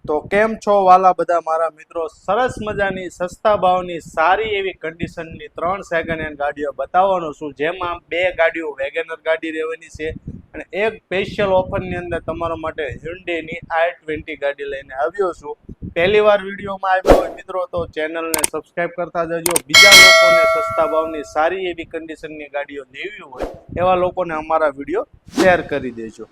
તો કેમ છો વાલા બધા મારા મિત્રો? સરસ મજાની સસ્તા ભાવની સારી એવી કન્ડિશનની 3 સેકન્ડ હેન્ડ ગાડીઓ બતાવવાનો છું, જેમાં 2 ગાડીઓ વેગેનર ગાડી રહેવાની છે અને એક સ્પેશિયલ ઓફરની અંદર તમારા માટે હ્યુન્ડાઈની i20 ગાડી લઈને આવ્યો છું. પહેલી વાર વિડીયોમાં આવ્યો હોય મિત્રો તો ચેનલને સબસ્ક્રાઇબ કરતા જજો. બીજા લોકોને સસ્તા ભાવની સારી એવી કન્ડિશનની ગાડીઓ લેવી હોય એવા લોકોને અમારા વિડીયો શેર કરી દેજો.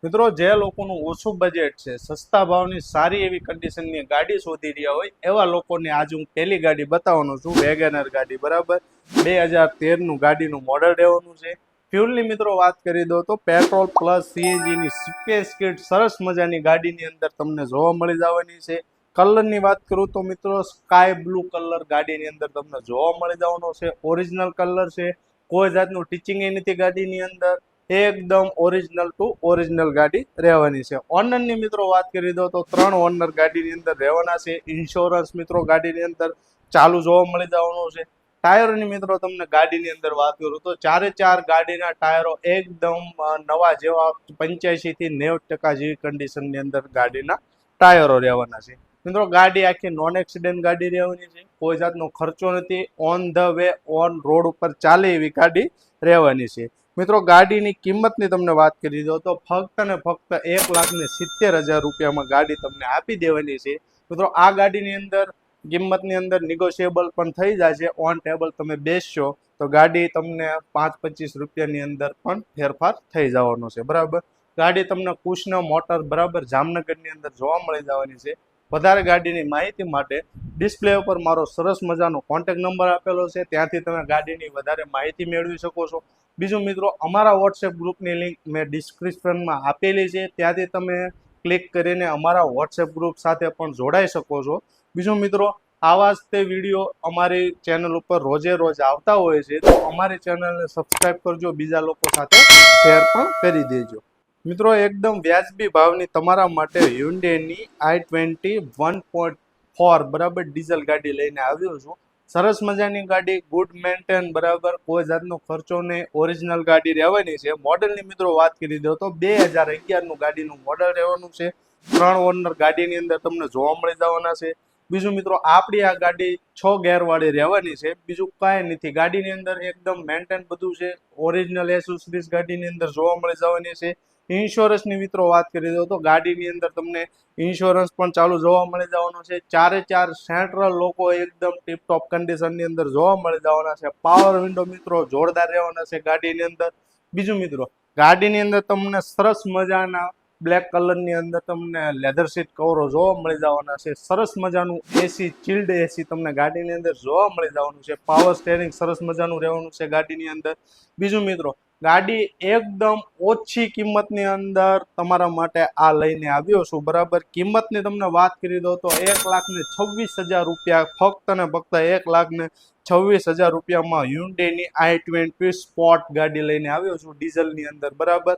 મિત્રો, જે લોકોનું ઓછું બજેટ છે, સસ્તા ભાવની સારી એવી કન્ડિશનની ગાડી શોધી રહ્યા હોય એવા લોકોને આજે હું પહેલી ગાડી બતાવવાનો છું, વેગેનર ગાડી. બરાબર, 2013નું ગાડીનું મોડલ રહેવાનું છે. ફ્યુલની મિત્રો વાત કરી દો તો પેટ્રોલ પ્લસ સીએનજીની સ્પેસ કિટ સરસ મજાની ગાડીની અંદર તમને જોવા મળી જવાની છે. કલરની વાત કરું તો મિત્રો સ્કાય બ્લુ કલર ગાડીની અંદર તમને જોવા મળી જવાનો છે. ઓરિજિનલ કલર છે, કોઈ જાતનું ટીચિંગ નથી ગાડીની અંદર. એકદમ ઓરિજિનલ ટુ ઓરિજિનલ ગાડી રહેવાની છે. ઓનરની મિત્રો વાત કરી દો તો 3 ઓનર ગાડીની અંદર રહેવાના છે. ઇન્સ્યોરન્સ મિત્રો ગાડીની અંદર ચાલુ જોવા મળી જવાનું છે. ટાયરોની મિત્રો તમને ગાડીની અંદર વાત કરું તો 4 ગાડીના ટાયરો એકદમ નવા જેવા 85 થી 90% જેવી કન્ડિશનની અંદર ગાડીના ટાયરો રહેવાના છે. મિત્રો, ગાડી આખી નોન એક્સિડન્ટ ગાડી રહેવાની છે. કોઈ જાતનો ખર્ચો નથી. On the way on road ઉપર ચાલે એવી ગાડી રહેવાની છે. મિત્રો, ગાડીની કિંમતની તમને વાત કરી દો તો ફક્ત ને ફક્ત 1,70,000 રૂપિયામાં ગાડી તમને આપી દેવાની છે. મિત્રો, આ ગાડીની અંદર કિંમતની અંદર નિગોશિયેબલ પણ થઈ જાય છે. ઓન ટેબલ તમે બેસશો તો ગાડી તમને 5-25 રૂપિયાની અંદર પણ ફેરફાર થઈ જવાનો છે. બરાબર, ગાડી તમને કુશના મોટર બરાબર જામનગરની અંદર જોવા મળી જવાની છે. વધારે ગાડીની માહિતી માટે ડિસ્પ્લે ઉપર મારો સરસ મજાનો કોન્ટેક્ટ નંબર આપેલો છે, ત્યાંથી તમે ગાડીની વધારે માહિતી મેળવી શકો છો. બીજું મિત્રો, અમારા વોટ્સએપ ગ્રુપની લિંક મેં ડિસ્ક્રિપ્શનમાં આપેલી છે, ત્યાંથી તમે ક્લિક કરીને અમારા વોટ્સએપ ગ્રુપ સાથે પણ જોડાઈ શકો છો. બીજું મિત્રો, આવા જ તે વિડીયો અમારી ચેનલ ઉપર રોજે રોજ આવતા હોય છે, તો અમારી ચેનલને સબસ્ક્રાઈબ કરજો, બીજા લોકો સાથે શેર પણ કરી દેજો. મિત્રો, એકદમ વ્યાજબી ભાવની તમારા માટે હ્યુન્ડાઈની i20 1.4 બરાબર ડીઝલ ગાડી લઈને આવ્યો છું. સરસ મજાની ગાડી, ગુડ મેન્ટેન, બરાબર, કોઈ જાતનો ખર્ચો નહીં, ઓરિજિનલ ગાડી રહેવાની છે. મોડલની મિત્રો વાત કરી દો તો 2011નું ગાડીનું મોડલ રહેવાનું છે. 3 ઓનર ગાડીની અંદર તમને જોવા મળી જવાના છે. બીજું મિત્રો, આપણી આ ગાડી 6 ગેરવાળી રહેવાની છે. બીજું કાંઈ નથી, ગાડીની અંદર એકદમ મેન્ટેન બધું છે. ઓરિજિનલ એસેસરીઝ ગાડીની અંદર જોવા મળી જવાની છે. ઇન્સ્યોરન્સની મિત્રો વાત કરી દો તો ગાડીની અંદર તમને ઇન્સ્યોરન્સ પણ ચાલુ જોવા મળી જવાનો છે. 4 સેન્ટ્રલ લોકો એકદમ ટીપટોપ કન્ડિશનની અંદર જોવા મળી જવાના છે. પાવર વિન્ડો મિત્રો જોરદાર રહેવાના છે ગાડીની અંદર. બીજું મિત્રો, ગાડીની અંદર તમને સરસ મજાના બ્લેક કલરની અંદર તમને લેધર સીટ કવરો જોવા મળી જવાના છે. સરસ મજાનું એસી, ચિલ્ડ એસી તમને ગાડીની અંદર જોવા મળી જવાનું છે. પાવર સ્ટેરિંગ સરસ મજાનું રહેવાનું છે ગાડીની અંદર. બીજું મિત્રો, ગાડી એકદમ ઓછી કિંમતની અંદર તમારા માટે આ લઈને આવ્યો છું. બરાબર, કિંમતની તમને વાત કરી દો તો 1,26,000 રૂપિયા, ફક્ત ને ફક્ત 1,26,000 રૂપિયામાં હ્યુન્ડાઈની i20 સ્પોર્ટ ગાડી લઈને આવ્યો છું ડીઝલની અંદર. બરાબર,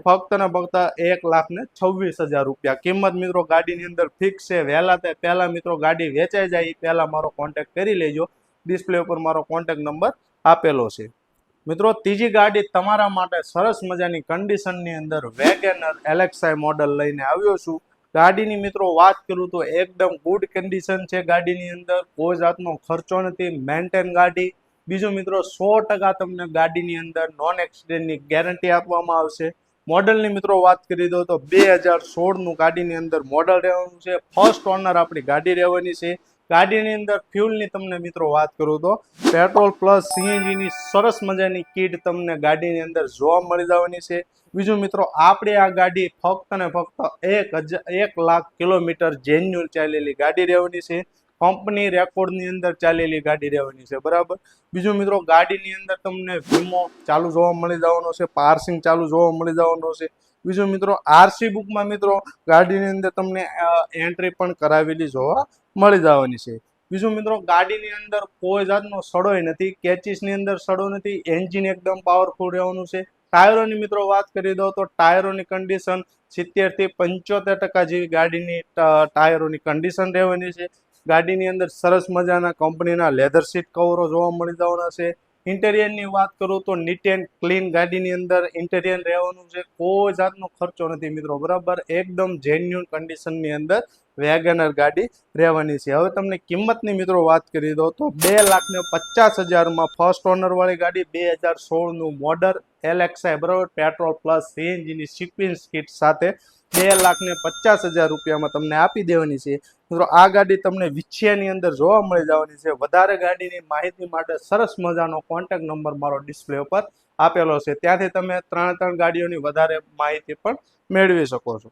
ફક્ત ને ફક્ત 1,26,000 રૂપિયા કિંમત મિત્રો ગાડીની અંદર ફિક્સ છે. વહેલા તે પહેલા મિત્રો ગાડી વેચાઈ જાય એ પહેલા મારો કોન્ટેક્ટ કરી લેજો. ડિસ્પ્લે ઉપર મારો કોન્ટેક્ટ નંબર આપેલો છે. મિત્રો, ત્રીજી ગાડી તમારા માટે સરસ મજાની કન્ડિશનની અંદર વેગેનર LXi મોડલ લઈને આવ્યો છું. ગાડીની મિત્રો વાત કરું તો એકદમ ગુડ કન્ડિશન છે. ગાડીની અંદર કોઈ જાતનો ખર્ચો નથી, મેન્ટેન ગાડી. બીજું મિત્રો, 100% તમને ગાડીની અંદર નોન એક્સિડન્ટની ગેરંટી આપવામાં આવશે. મોડલની મિત્રો વાત કરી દો તો 2016નું ગાડીની અંદર મોડલ રહેવાનું છે. ફર્સ્ટ ઓનર આપણી ગાડી રહેવાની છે. ગાડીની અંદર ફ્યુલની તમને મિત્રો વાત કરું તો પેટ્રોલ પ્લસ સીએનજીની સરસ મજાની કીટ તમને ગાડીની અંદર જોવા મળી જવાની છે. બીજું મિત્રો, આપણે આ ગાડી ફક્ત ને ફક્ત 1 લાખ કિલોમીટર જેન્યુઅલ ચાલેલી ગાડી રહેવાની છે. કંપની રેકોર્ડની અંદર ચાલેલી ગાડી રહેવાની છે. બરાબર, બીજું મિત્રો, ગાડીની અંદર તમને વીમો ચાલુ જોવા મળી જવાનો છે. પાર્સિંગ ચાલુ જોવા મળી જવાનો છે. બીજું મિત્રો, આરસી બુકમાં મિત્રો ગાડીની અંદર તમને એન્ટ્રી પણ કરાવેલી જોવા મળી જવાની છે. બીજું મિત્રો, ગાડીની અંદર કોઈ જાતનો સડોય નથી, કેચીસની અંદર સડો નથી. એન્જિન એકદમ પાવરફુલ રહેવાનું છે. ટાયરોની મિત્રો વાત કરી દો તો ટાયરોની કન્ડિશન 70 થી 75% જેવી ગાડીની ટાયરોની કન્ડિશન રહેવાની છે. ગાડીની અંદર સરસ મજાના કંપનીના લેધર સીટ કવરો જોવા મળી જવાના છે. ઇન્ટેરિયરની વાત કરું તો નીટ એન્ડ ક્લીન ગાડીની અંદર ઇન્ટેરિયર રહેવાનું છે. કોઈ જાતનો ખર્ચો નથી મિત્રો. બરાબર, એકદમ જેન્યુઅન કન્ડિશનની અંદર વેગેનર ગાડી રહેવાની છે. હવે તમને કિંમતની મિત્રો વાત કરી દો તો 2,50,000માં ફર્સ્ટ ઓનરવાળી ગાડી, 2016નું મોડલ LXi બરાબર, પેટ્રોલ પ્લસ સીએનજીની સિક્વન્સ કિટ સાથે 2,50,000 રૂપિયામાં તમને આપી દેવાની છે. મિત્રો આ ગાડી તમને વિછિયાની અંદર જોવા મળી જવાની છે. વધારે ગાડીની માહિતી માટે સરસ મજાનો કોન્ટેક્ટ નંબર મારો ડિસ્પ્લે ઉપર આપેલો છે, ત્યાંથી તમે ત્રણ ગાડીઓની વધારે માહિતી પણ મેળવી શકો છો.